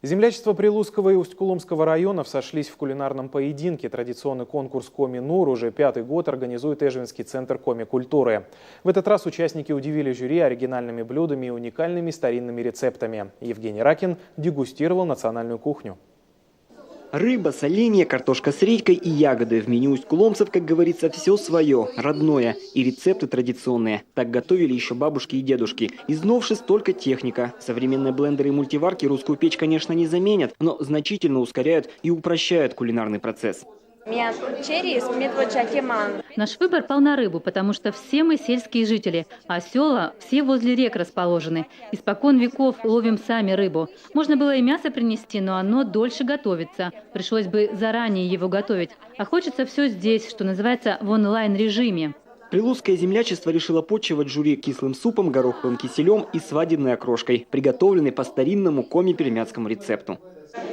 Землячество Прилузского и Усть-Кулумского районов сошлись в кулинарном поединке. Традиционный конкурс «Коми-Нур» уже 5-й год организует Эжвинский центр коми-культуры. В этот раз участники удивили жюри оригинальными блюдами и уникальными старинными рецептами. Евгений Ракин дегустировал национальную кухню. Рыба, соленья, картошка с редькой и ягоды. В меню усть-куломцев, как говорится, все свое, родное. И рецепты традиционные. Так готовили еще бабушки и дедушки. Из новшеств только техника. Современные блендеры и мультиварки русскую печь, конечно, не заменят, но значительно ускоряют и упрощают кулинарный процесс. Наш выбор пал на рыбу, потому что все мы сельские жители, а села все возле рек расположены. Испокон веков ловим сами рыбу. Можно было и мясо принести, но оно дольше готовится. Пришлось бы заранее его готовить. А хочется все здесь, что называется, в онлайн-режиме. Прилузское землячество решило почивать жюри кислым супом, гороховым киселем и свадебной окрошкой, приготовленной по старинному коми-пермяцкому рецепту.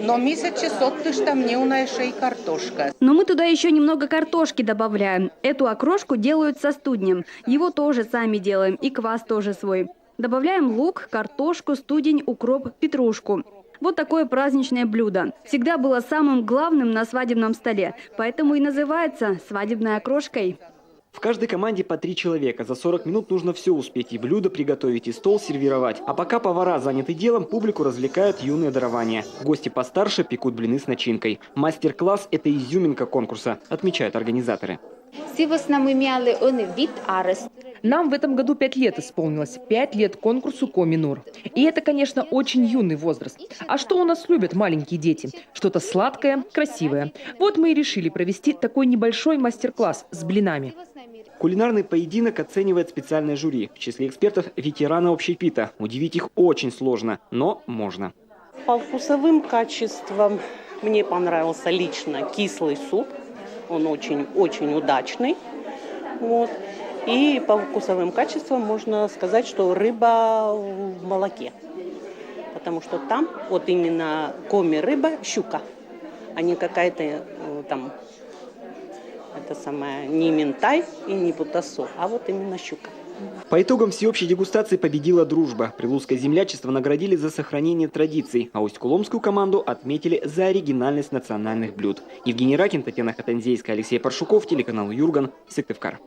Но місяці сотки ж там не унайшей картошка. Но мы туда еще немного картошки добавляем. Эту окрошку делают со студнем. Его тоже сами делаем, и квас тоже свой. Добавляем лук, картошку, студень, укроп, петрушку. Вот такое праздничное блюдо. Всегда было самым главным на свадебном столе, поэтому и называется свадебной окрошкой. В каждой команде по 3 человека. За 40 минут нужно все успеть: и блюдо приготовить, и стол сервировать. А пока повара заняты делом, публику развлекают юные дарования. Гости постарше пекут блины с начинкой. Мастер-класс – это изюминка конкурса, отмечают организаторы. Нам в этом году 5 лет исполнилось. 5 лет конкурсу «Коми-Нур». И это, конечно, очень юный возраст. А что у нас любят маленькие дети? Что-то сладкое, красивое. Вот мы и решили провести такой небольшой мастер-класс с блинами. Кулинарный поединок оценивает специальное жюри. В числе экспертов – ветераны общепита. Удивить их очень сложно, но можно. По вкусовым качествам мне понравился лично кислый суп. Он очень удачный. Вот. И по вкусовым качествам можно сказать, что рыба в молоке. Потому что там вот именно коми-рыба, щука, а не какая-то там, это самое, не минтай и не путасо, а вот именно щука. По итогам всеобщей дегустации победила дружба. Прилузское землячество наградили за сохранение традиций, а усть-куломскую команду отметили за оригинальность национальных блюд. Евгений Ракин, Татьяна Хатанзейская, Алексей Паршуков, телеканал Юрган, Сыктывкар.